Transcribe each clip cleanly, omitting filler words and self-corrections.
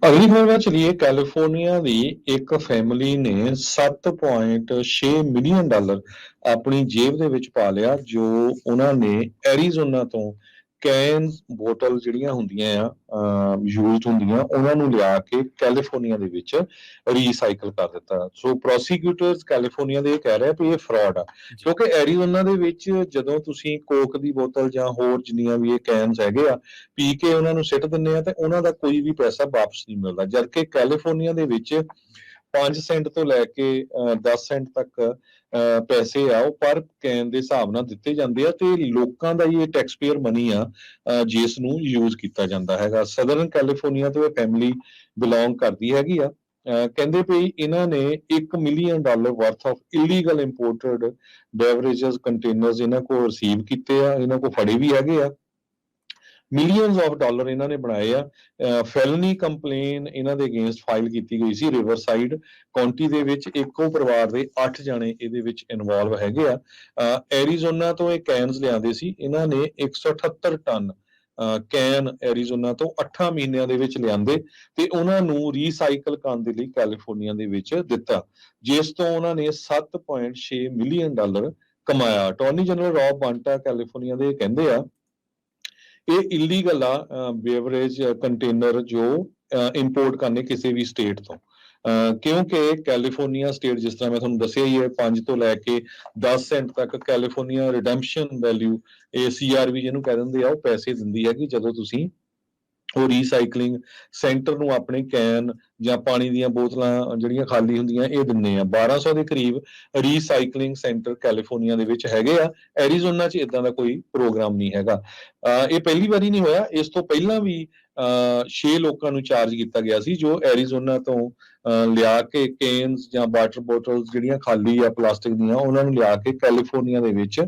ਅਗਲੀ ਖਬਰ ਵੱਲ ਚਲੀਏ। ਕੈਲੀਫੋਰਨੀਆ ਦੀ ਇੱਕ ਫੈਮਿਲੀ ਨੇ $7.6 ਮਿਲੀਅਨ ਆਪਣੀ ਜੇਬ ਦੇ ਵਿੱਚ ਪਾ ਲਿਆ, ਜੋ ਉਹਨਾਂ ਨੇ ਐਰੀਜ਼ੋਨਾ ਤੋਂ ਕੈਨਸ ਬੋਟਲ ਜਿਹੜੀਆਂ ਹੁੰਦੀਆਂ ਆ ਯੂਜ਼ਡ ਹੁੰਦੀਆਂ, ਉਹਨਾਂ ਨੂੰ ਲਿਆ ਕੇ ਕੈਲੀਫੋਰਨੀਆ ਦੇ ਵਿੱਚ ਰੀਸਾਈਕਲ ਕਰ ਦਿੱਤਾ। ਸੋ ਪ੍ਰੋਸੀਕਿਊਟਰਸ ਕੈਲੀਫੋਰਨੀਆ ਦੇ ਇਹ ਕਹਿ ਰਹੇ ਵੀ ਇਹ ਫਰਾਡ ਆ, ਜੀ ਕਿਉਂਕਿ ਐਰੀਜ਼ੋਨਾ ਦੇ ਵਿੱਚ ਜਦੋਂ ਤੁਸੀਂ ਕੋਕ ਦੀ ਬੋਤਲ ਜਾਂ ਹੋਰ ਜਿੰਨੀਆਂ ਵੀ ਇਹ ਕੈਨਸ ਹੈਗੇ ਆ ਪੀ ਕੇ ਉਹਨਾਂ ਨੂੰ ਸਿੱਟ ਦਿੰਦੇ ਆ ਤੇ ਉਹਨਾਂ ਦਾ ਕੋਈ ਵੀ ਪੈਸਾ ਵਾਪਸ ਨਹੀਂ ਮਿਲਦਾ, ਜਦਕਿ ਕੈਲੀਫੋਰਨੀਆ ਦੇ ਵਿੱਚ 5 ਸੈਂਟ ਤੋਂ ਲੈ ਕੇ 10 ਸੈਂਟ ਤੱਕ ਪੈਸੇ ਆ ਉਹ ਪਰ ਕੈਨ ਦੇ ਹਿਸਾਬ ਨਾਲ ਦਿੱਤੇ ਜਾਂਦੇ ਆ, ਤੇ ਲੋਕਾਂ ਦਾ ਹੀ ਇਹ ਟੈਕਸ ਪੇਅਰ ਮਨੀ ਆ ਜਿਸ ਨੂੰ ਯੂਜ਼ ਕੀਤਾ ਜਾਂਦਾ ਹੈਗਾ। ਸਦਰਨ ਕੈਲੀਫੋਰਨੀਆ ਤੋਂ ਇਹ ਫੈਮਿਲੀ ਬਿਲੋਂਗ ਕਰਦੀ ਹੈਗੀ ਆ। ਕਹਿੰਦੇ ਵੀ ਇਹਨਾਂ ਨੇ $1 million worth of illegal imported beverages containers ਇਹਨਾਂ ਕੋਲ ਰਿਸੀਵ ਕੀਤੇ ਆ, ਇਹਨਾਂ ਕੋਲ ਫੜੇ ਵੀ ਹੈਗੇ ਆ। ਮਿਲੀਅਨਸ ਆਫ ਡਾਲਰ ਇਹਨਾਂ ਨੇ ਬਣਾਏ ਆ। ਫੈਲਨੀ ਕੰਪਲੇਨ ਇਹਨਾਂ ਦੇ ਅਗੇਂਸਟ ਫਾਈਲ ਕੀਤੀ ਗਈ ਸੀ ਰਿਵਰਸਾਈਡ ਕਾਉਂਟੀ ਦੇ ਵਿੱਚ। ਇੱਕੋ ਪਰਿਵਾਰ ਦੇ 8 ਜਾਣੇ ਇਹਦੇ ਵਿੱਚ ਇਨਵੋਲਵ ਹੈਗੇ ਆ। ਐਰੀਜ਼ੋਨਾ ਤੋਂ ਇਹ ਕੈਨਸ ਲਿਆਂਦੇ ਸੀ, ਇਹਨਾਂ ਨੇ 178 ਟਨ ਕੈਨ ਐਰੀਜ਼ੋਨਾ ਤੋਂ 8 ਮਹੀਨਿਆਂ ਦੇ ਵਿੱਚ ਲਿਆਂਦੇ ਤੇ ਉਹਨਾਂ ਨੂੰ ਰੀਸਾਈਕਲ ਕਰਨ ਦੇ ਲਈ ਕੈਲੀਫੋਰਨੀਆ ਦੇ ਵਿੱਚ ਦਿੱਤਾ, ਜਿਸ ਤੋਂ ਉਹਨਾਂ ਨੇ $7.6 ਮਿਲੀਅਨ ਕਮਾਇਆ। ਅਟਾਰਨੀ ਜਨਰਲ ਰੌਬ ਬਾਂਟਾ ਕੈਲੀਫੋਰਨੀਆ ਦੇ ਕਹਿੰਦੇ ਆ ਇਹ ਇਲੀਗਲ ਆ ਬੇਵਰੇਜ ਕੰਟੇਨਰ ਜੋ ਇੰਪੋਰਟ ਕਰਨੇ ਕਿਸੇ ਵੀ ਸਟੇਟ ਤੋਂ, ਕਿਉਂਕਿ ਕੈਲੀਫੋਰਨੀਆ ਸਟੇਟ ਜਿਸ ਤਰ੍ਹਾਂ ਮੈਂ ਤੁਹਾਨੂੰ ਦੱਸਿਆ ਹੀ ਹੈ 5 ਤੋਂ ਲੈ ਕੇ 10 ਸੈਂਟ ਤੱਕ ਕੈਲੀਫੋਰਨੀਆ ਰਿਡੈਂਪਸ਼ਨ ਵੈਲਿਊ, ਇਹ CRV ਜਿਹਨੂੰ ਕਹਿ ਦਿੰਦੇ ਆ, ਉਹ ਪੈਸੇ ਦਿੰਦੀ ਹੈਗੀ ਜਦੋਂ ਤੁਸੀਂ ਉਹ ਰੀਸਾਈਕਲਿੰਗ ਸੈਂਟਰ ਨੂੰ ਆਪਣੇ ਕੈਨ ਜਾਂ ਪਾਣੀ ਦੀਆਂ ਬੋਤਲਾਂ ਜਿਹੜੀਆਂ ਖਾਲੀ ਹੁੰਦੀਆਂ ਇਹ ਦਿੰਦੇ ਆ। 1200 ਦੇ ਕਰੀਬ ਰੀਸਾਈਕਲਿੰਗ ਸੈਂਟਰ ਕੈਲੀਫੋਰਨੀਆ ਦੇ ਵਿੱਚ ਹੈਗੇ ਆ। ਐਰੀਜ਼ੋਨਾ 'ਚ ਇਦਾਂ ਦਾ ਕੋਈ ਪ੍ਰੋਗਰਾਮ ਨਹੀਂ ਹੈਗਾ। ਇਹ ਪਹਿਲੀ ਵਾਰੀ ਨਹੀਂ ਹੋਇਆ, ਇਸ ਤੋਂ ਪਹਿਲਾਂ ਵੀ 6 ਲੋਕਾਂ ਨੂੰ ਚਾਰਜ ਕੀਤਾ ਗਿਆ ਸੀ ਜੋ ਐਰੀਜ਼ੋਨਾ ਤੋਂ ਲਿਆ ਕੇ ਕੇਨਸ ਜਾਂ ਵਾਟਰ ਬੋਟਲਸ ਜਿਹੜੀਆਂ ਖਾਲੀ ਆ ਪਲਾਸਟਿਕ ਦੀਆਂ, ਉਹਨਾਂ ਨੂੰ ਲਿਆ ਕੇ ਕੈਲੀਫੋਰਨੀਆ ਦੇ ਵਿੱਚ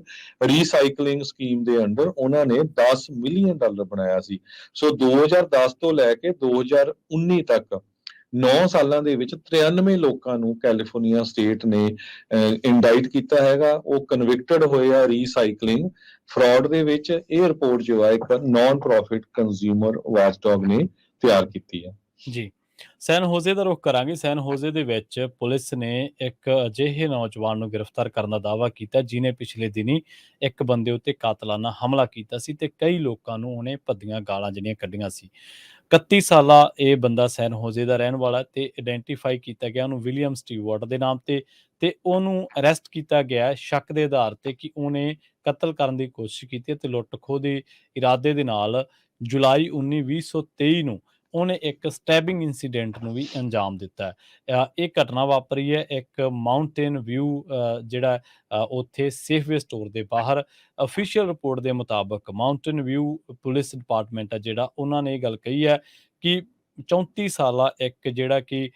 ਰੀਸਾਈਕਲਿੰਗ ਸਕੀਮ ਦੇ ਅੰਡਰ ਉਹਨਾਂ ਨੇ $10 ਮਿਲੀਅਨ ਬਣਾਇਆ ਸੀ। ਸੋ 2010 ਤੋਂ ਲੈ ਕੇ 2019 ਤੱਕ 9 ਸਾਲਾਂ ਦੇ ਵਿੱਚ 93 ਲੋਕਾਂ ਨੂੰ ਕੈਲੀਫੋਰਨੀਆ ਸਟੇਟ ਨੇ ਇੰਡਾਈਟ ਕੀਤਾ ਹੈਗਾ, ਉਹ ਕਨਵਿਕਟਡ ਹੋਏ ਆ ਰੀਸਾਈਕਲਿੰਗ ਫਰਾਡ ਦੇ ਵਿੱਚ। ਇਹ ਰਿਪੋਰਟ ਜੋ ਹੈ ਇੱਕ ਨਾਨ ਪ੍ਰੋਫਿਟ ਕੰਜ਼ਿਊਮਰ ਵਾਚਡੌਗ ਨੇ ਤਿਆਰ ਕੀਤੀ ਹੈ। ਜੀ ਸੈਨ ਹੋਜ਼ੇ ਦਾ ਰੁਖ ਕਰਾਂਗੇ। ਸੈਨ ਹੋਜ਼ੇ ਦੇ ਵਿੱਚ ਪੁਲਿਸ ਨੇ ਇੱਕ ਅਜਿਹੇ ਨੌਜਵਾਨ ਨੂੰ ਗ੍ਰਿਫਤਾਰ ਕਰਨ ਦਾ ਦਾਅਵਾ ਕੀਤਾ ਜਿਨੇ ਪਿਛਲੇ ਦਿਨੀ ਇੱਕ ਬੰਦੇ ਉੱਤੇ ਕਾਤਲਾਨਾ ਹਮਲਾ ਕੀਤਾ ਸੀ ਤੇ ਕਈ ਲੋਕਾਂ ਨੂੰ ਉਹਨੇ ਭੱਦੀਆਂ ਗਾਲਾਂ ਜਿਹੜੀਆਂ ਕੱਢੀਆਂ ਸੀ। 31 ਸਾਲਾ ਇਹ ਬੰਦਾ ਸੈਨ ਹੋਜ਼ੇ ਦਾ ਰਹਿਣ ਵਾਲਾ ਤੇ ਆਇਡੈਂਟੀਫਾਈ ਕੀਤਾ ਗਿਆ ਉਹਨੂੰ ਵਿਲੀਅਮ ਸਟੀਵਰਟ ਦੇ ਨਾਮ ਤੇ ਉਹਨੂੰ ਅਰੈਸਟ ਕੀਤਾ ਗਿਆ ਸ਼ੱਕ ਦੇ ਆਧਾਰ ਤੇ ਕਿ ਉਹਨੇ ਕਤਲ ਕਰਨ ਦੀ ਕੋਸ਼ਿਸ਼ ਕੀਤੀ ਤੇ ਲੁੱਟ ਖੋਹ ਦੇ ਇਰਾਦੇ ਦੇ ਨਾਲ ਜੁਲਾਈ 19 2023 ਨੂੰ ਉਹਨੇ ਇੱਕ ਸਟੈਬਿੰਗ ਇਨਸੀਡੈਂਟ ਨੂੰ ਵੀ ਅੰਜਾਮ ਦਿੱਤਾ ਹੈ। ਇਹ ਘਟਨਾ ਵਾਪਰੀ ਹੈ ਇੱਕ ਮਾਊਂਟੇਨ ਵਿਊ ਜਿਹੜਾ ਉੱਥੇ ਸੇਫਵੇ ਸਟੋਰ ਦੇ ਬਾਹਰ। ਅਫੀਸ਼ੀਅਲ ਰਿਪੋਰਟ ਦੇ ਮੁਤਾਬਕ ਮਾਊਂਟੇਨ ਵਿਊ ਪੁਲਿਸ ਡਿਪਾਰਟਮੈਂਟ ਆ ਜਿਹੜਾ, ਉਹਨਾਂ ਨੇ ਇਹ ਗੱਲ ਕਹੀ ਹੈ ਕਿ 34 ਸਾਲਾ ਇੱਕ ਜਿਹੜਾ ਕਿ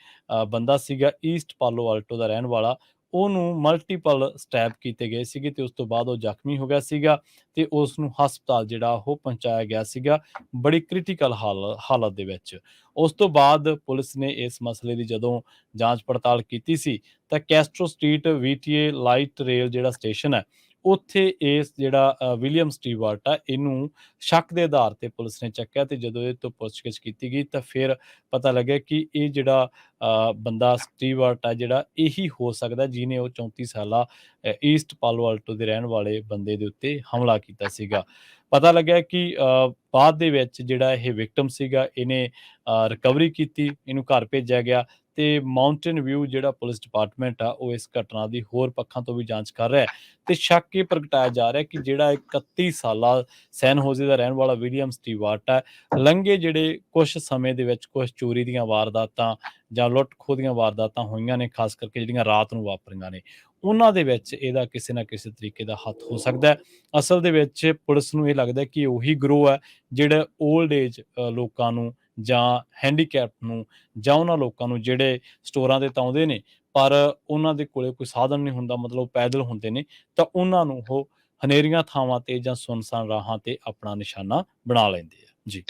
ਬੰਦਾ ਸੀਗਾ ਈਸਟ ਪਾਲੋ ਆਲਟੋ ਦਾ ਰਹਿਣ ਵਾਲਾ, ਉਹਨੂੰ ਮਲਟੀਪਲ ਸਟੈਬ ਕੀਤੇ ਗਏ ਸੀਗੇ ਤੇ ਉਸ ਤੋਂ ਬਾਅਦ ਉਹ ਜ਼ਖਮੀ ਹੋ ਗਿਆ ਸੀਗਾ ਤੇ ਉਸ ਨੂੰ ਹਸਪਤਾਲ ਜਿਹੜਾ ਉਹ ਪਹੁੰਚਾਇਆ ਗਿਆ ਸੀਗਾ ਬੜੀ ਕ੍ਰਿਟੀਕਲ ਹਾਲਤ ਦੇ ਵਿੱਚ। ਉਸ ਤੋਂ ਬਾਅਦ ਪੁਲਿਸ ਨੇ ਇਸ ਮਸਲੇ ਦੀ ਜਦੋਂ ਜਾਂਚ ਪੜਤਾਲ ਕੀਤੀ ਸੀ ਤਾਂ ਕੈਸਟਰੋ ਸਟਰੀਟ VTA ਲਾਈਟ ਰੇਲ ਜਿਹੜਾ ਸਟੇਸ਼ਨ ਹੈ ਉੱਥੇ ਇਸ ਜਿਹੜਾ ਵਿਲੀਅਮ ਸਟੀਵਰਟ ਆ ਇਹਨੂੰ ਸ਼ੱਕ ਦੇ ਆਧਾਰ ਤੇ ਪੁਲਿਸ ਨੇ ਚੱਕਿਆ ਤੇ ਜਦੋਂ ਇਹ ਤੋਂ ਪੁੱਛਗਿੱਛ ਕੀਤੀ ਗਈ ਤਾਂ ਫਿਰ ਪਤਾ ਲੱਗਿਆ ਕਿ ਇਹ ਜਿਹੜਾ ਬੰਦਾ ਸਟੀਵਰਟ ਆ ਜਿਹੜਾ ਇਹੀ ਹੋ ਸਕਦਾ ਜਿਹਨੇ ਉਹ 34 ਸਾਲਾ ਈਸਟ ਪਾਲੋ ਆਲਟੋ ਦੇ ਰਹਿਣ ਵਾਲੇ ਬੰਦੇ ਦੇ ਉੱਤੇ ਹਮਲਾ ਕੀਤਾ ਸੀਗਾ। ਪਤਾ ਲੱਗਿਆ ਕਿ ਬਾਅਦ ਦੇ ਵਿੱਚ ਜਿਹੜਾ ਇਹ ਵਿਕਟਮ ਸੀਗਾ ਇਹਨੇ ਰਿਕਵਰੀ ਕੀਤੀ, ਇਹਨੂੰ ਘਰ ਭੇਜਿਆ ਗਿਆ ਤੇ ਮਾਊਂਟੇਨ ਵਿਊ ਜਿਹੜਾ ਪੁਲਿਸ ਡਿਪਾਰਟਮੈਂਟ ਆ ਉਹ ਇਸ ਘਟਨਾ ਦੀ ਹੋਰ ਪੱਖਾਂ ਤੋਂ ਵੀ ਜਾਂਚ ਕਰ ਰਿਹਾ ਹੈ ਤੇ ਸ਼ੱਕ ਇਹ ਪ੍ਰਗਟਾਇਆ ਜਾ ਰਿਹਾ ਕਿ ਜਿਹੜਾ 31 ਸਾਲਾ ਸੈਨ ਹੋਜ਼ੇ ਦਾ ਰਹਿਣ ਵਾਲਾ ਵਿਲੀਅਮ ਸਟੀਵਰਟ ਹੈ, ਲੰਘੇ ਜਿਹੜੇ ਕੁਝ ਸਮੇਂ ਦੇ ਵਿੱਚ ਕੁਝ ਚੋਰੀ ਦੀਆਂ ਵਾਰਦਾਤਾਂ ਜਾਂ ਲੁੱਟ ਖੋਹ ਦੀਆਂ ਵਾਰਦਾਤਾਂ ਹੋਈਆਂ ਨੇ, ਖਾਸ ਕਰਕੇ ਜਿਹੜੀਆਂ ਰਾਤ ਨੂੰ ਵਾਪਰੀਆਂ ਨੇ, ਉਹਨਾਂ ਦੇ ਵਿੱਚ ਇਹਦਾ ਕਿਸੇ ਨਾ ਕਿਸੇ ਤਰੀਕੇ ਦਾ ਹੱਥ ਹੋ ਸਕਦਾ ਹੈ। ਅਸਲ ਦੇ ਵਿੱਚ ਪੁਲਿਸ ਨੂੰ ਇਹ ਲੱਗਦਾ ਕਿ ਉਹੀ ਗਰੋਹ ਹੈ ਜਿਹੜਾ ਓਲਡ ਏਜ ਲੋਕਾਂ ਨੂੰ ਜਾਂ ਹੈਂਡੀਕੈਪ ਨੂੰ ਜਾਂ ਉਹਨਾਂ ਲੋਕਾਂ ਨੂੰ ਜਿਹੜੇ ਸਟੋਰਾਂ ਤੇ ਤਾਂ ਆਉਂਦੇ ਨੇ ਪਰ ਉਹਨਾਂ ਦੇ ਕੋਲੇ ਕੋਈ ਸਾਧਨ ਨਹੀਂ ਹੁੰਦਾ, ਮਤਲਬ ਪੈਦਲ ਹੁੰਦੇ ਨੇ, ਤਾਂ ਉਹਨਾਂ ਨੂੰ ਉਹ ਹਨੇਰੀਆਂ ਥਾਵਾਂ ਤੇ ਜਾਂ ਸੁੰਨਸਾਨ ਰਾਹਾਂ ਤੇ ਆਪਣਾ ਨਿਸ਼ਾਨਾ ਬਣਾ ਲੈਂਦੇ ਆ। ਜੀ